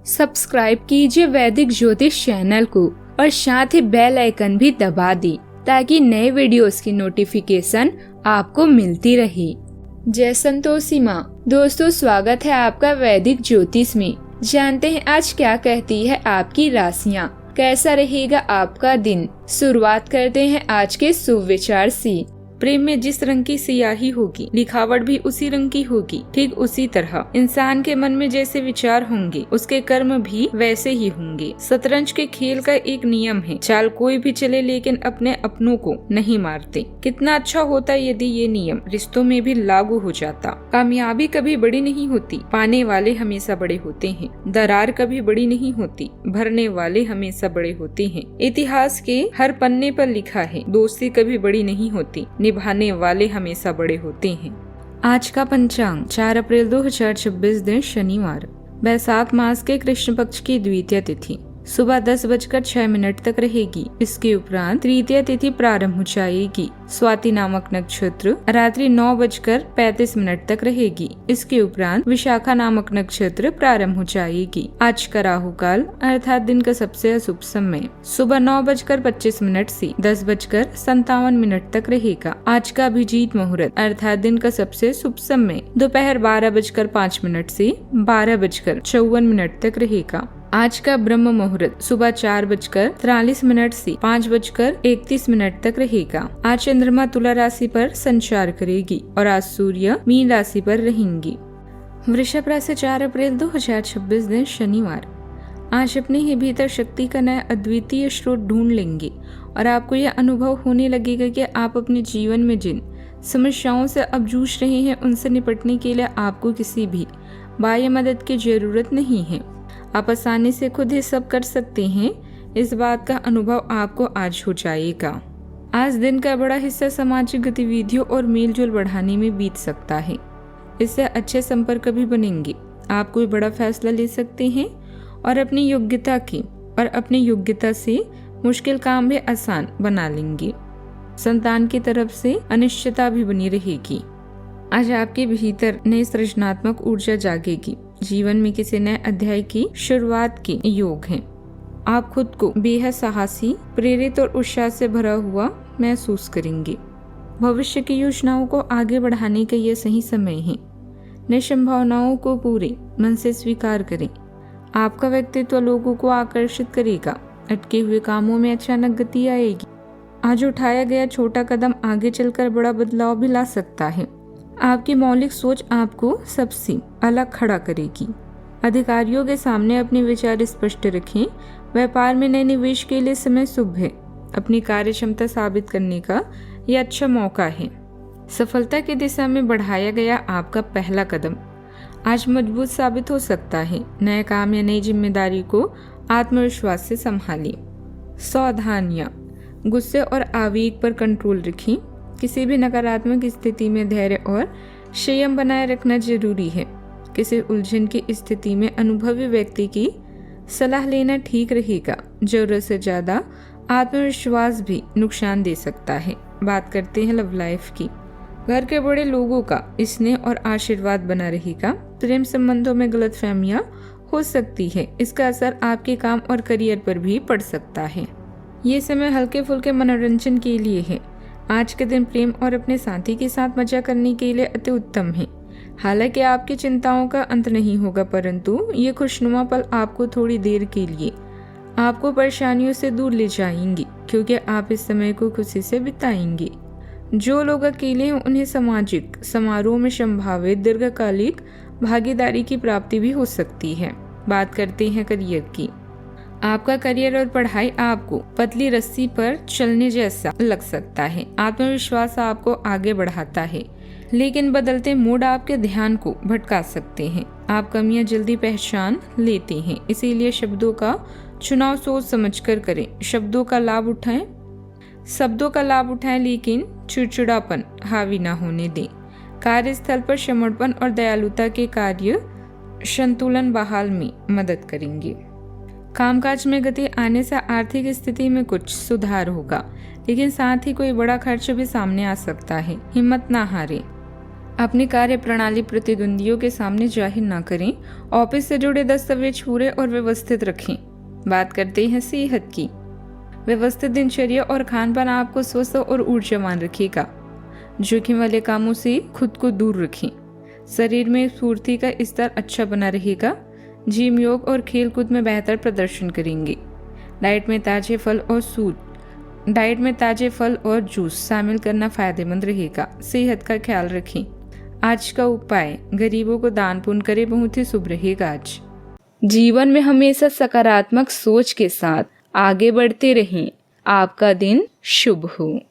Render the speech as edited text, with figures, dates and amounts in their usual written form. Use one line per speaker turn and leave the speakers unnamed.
Subscribe कीजिए वैदिक ज्योतिष चैनल को और साथ ही बेल आइकन भी दबा दी ताकि नए वीडियोस की नोटिफिकेशन आपको मिलती रहे। जय संतोषी माँ। दोस्तों, स्वागत है आपका वैदिक ज्योतिष में। जानते हैं आज क्या कहती है आपकी राशियाँ, कैसा रहेगा आपका दिन। शुरुआत करते हैं आज के शुभ विचार से। प्रेम में जिस रंग की सियाही होगी, लिखावट भी उसी रंग की होगी। ठीक उसी तरह इंसान के मन में जैसे विचार होंगे, उसके कर्म भी वैसे ही होंगे। शतरंज के खेल का एक नियम है, चाल कोई भी चले लेकिन अपने अपनों को नहीं मारते। कितना अच्छा होता यदि ये नियम रिश्तों में भी लागू हो जाता। कामयाबी कभी बड़ी नहीं होती, पाने वाले हमेशा बड़े होते हैं। दरार कभी बड़ी नहीं होती, भरने वाले हमेशा बड़े होते हैं। इतिहास के हर पन्ने पर लिखा है, दोस्ती कभी बड़ी नहीं होती, निभाने वाले हमेशा बड़े होते हैं। आज का पंचांग 4 अप्रैल 2026 दिन शनिवार, बैसाख मास के कृष्ण पक्ष की द्वितीय तिथि सुबह 10:06 तक रहेगी। इसके उपरांत तृतीय तिथि प्रारंभ हो जाएगी। स्वाति नामक नक्षत्र रात्रि 9:35 तक रहेगी। इसके उपरांत विशाखा नामक नक्षत्र प्रारंभ हो जाएगी। आज का राहु काल अर्थात दिन का सबसे अशुभ समय सुबह 9:25 से 10:57 तक रहेगा। आज का अभिजीत मुहूर्त अर्थात दिन का सबसे शुभ समय दोपहर 12:05 से 12:54 तक रहेगा। आज का ब्रह्म मुहूर्त सुबह 4:43 से 5:31 तक रहेगा। आज चंद्रमा तुला राशि पर संचार करेगी और आज सूर्य मीन राशि पर रहेंगी। वृषभ राशि 4 अप्रैल 2026 दिन शनिवार, आज अपने ही भीतर शक्ति का नया अद्वितीय स्रोत ढूंढ लेंगे और आपको यह अनुभव होने लगेगा कि आप अपने जीवन में जिन समस्याओं से अब जूझ रहे हैं, उनसे निपटने के लिए आपको किसी भी बाह्य मदद की जरूरत नहीं है। आप आसानी से खुद ही सब कर सकते हैं। इस बात का अनुभव आपको आज हो जाएगा। आज दिन का बड़ा हिस्सा सामाजिक गतिविधियों और मेलजोल बढ़ाने में बीत सकता है। इससे अच्छे संपर्क भी बनेंगे। आप कोई बड़ा फैसला ले सकते हैं और अपनी योग्यता से मुश्किल काम भी आसान बना लेंगे। संतान की तरफ से अनिश्चितता भी बनी रहेगी। आज आपके भीतर नई सृजनात्मक ऊर्जा जागेगी। जीवन में किसी नए अध्याय की शुरुआत के योग हैं। आप खुद को बेहद साहसी, प्रेरित और उत्साह से भरा हुआ महसूस करेंगे। भविष्य की योजनाओं को आगे बढ़ाने का यह सही समय है। नई संभावनाओं को पूरे मन से स्वीकार करें। आपका व्यक्तित्व लोगों को आकर्षित करेगा। अटके हुए कामों में अचानक गति आएगी। आज उठाया गया छोटा कदम आगे चलकर बड़ा बदलाव भी ला सकता है। आपकी मौलिक सोच आपको सबसे अलग खड़ा करेगी। अधिकारियों के सामने अपने विचार स्पष्ट रखें। व्यापार में नए निवेश के लिए समय शुभ है। अपनी कार्य क्षमता साबित करने का यह अच्छा मौका है। सफलता की दिशा में बढ़ाया गया आपका पहला कदम आज मजबूत साबित हो सकता है। नए काम या नई जिम्मेदारी को आत्मविश्वास से संभालिए। सावधानियां, गुस्से और आवेग पर कंट्रोल रखें। किसी भी नकारात्मक स्थिति में धैर्य और संयम बनाए रखना जरूरी है। किसी उलझन की स्थिति में अनुभवी व्यक्ति की सलाह लेना ठीक रहेगा। जरूरत से ज्यादा आत्मविश्वास भी नुकसान दे सकता है। बात करते हैं लव लाइफ की। घर के बड़े लोगों का स्नेह और आशीर्वाद बना रहेगा। प्रेम संबंधों में गलतफहमियां हो सकती है। इसका असर आपके काम और करियर पर भी पड़ सकता है। ये समय हल्के फुल्के मनोरंजन के लिए है। आज के दिन प्रेम और अपने साथी के साथ मजा करने के लिए अति उत्तम है। हालांकि आपकी चिंताओं का अंत नहीं होगा, परंतु ये खुशनुमा पल आपको थोड़ी देर के लिए आपको परेशानियों से दूर ले जाएंगी, क्योंकि आप इस समय को खुशी से बिताएंगे। जो लोग अकेले हैं उन्हें सामाजिक समारोह में संभावित दीर्घकालिक भागीदारी की प्राप्ति भी हो सकती है। बात करते हैं करियर की। आपका करियर और पढ़ाई आपको पतली रस्सी पर चलने जैसा लग सकता है। आत्मविश्वास आपको आगे बढ़ाता है, लेकिन बदलते मूड आपके ध्यान को भटका सकते हैं। आप कमियां जल्दी पहचान लेते हैं, इसीलिए शब्दों का चुनाव सोच समझकर करें। शब्दों का लाभ उठाएं, लेकिन चिड़चिड़ापन हावी ना होने दें। कार्यस्थल पर समर्पण और दयालुता के कार्य संतुलन बहाल में मदद करेंगे। कामकाज में गति आने से आर्थिक स्थिति में कुछ सुधार होगा, लेकिन साथ ही कोई बड़ा खर्च भी सामने आ सकता है। हिम्मत ना हारें। अपनी कार्य प्रणाली प्रतिद्वंदियों के सामने जाहिर ना करें। ऑफिस से जुड़े दस्तावेज पूरे और व्यवस्थित रखें। बात करते हैं सेहत की। व्यवस्थित दिनचर्या और खान पान आपको स्वस्थ और ऊर्जावान रखेगा। जोखिम वाले कामों से खुद को दूर रखें। शरीर में स्फूर्ति का स्तर अच्छा बना रहेगा। जिम, योग और खेल कूद में बेहतर प्रदर्शन करेंगे। डाइट में ताजे फल और जूस शामिल करना फायदेमंद रहेगा। सेहत का ख्याल रखें। आज का उपाय, गरीबों को दान पुण्य करें, बहुत ही शुभ रहेगा आज। जीवन में हमेशा सकारात्मक सोच के साथ आगे बढ़ते रहें। आपका दिन शुभ हो।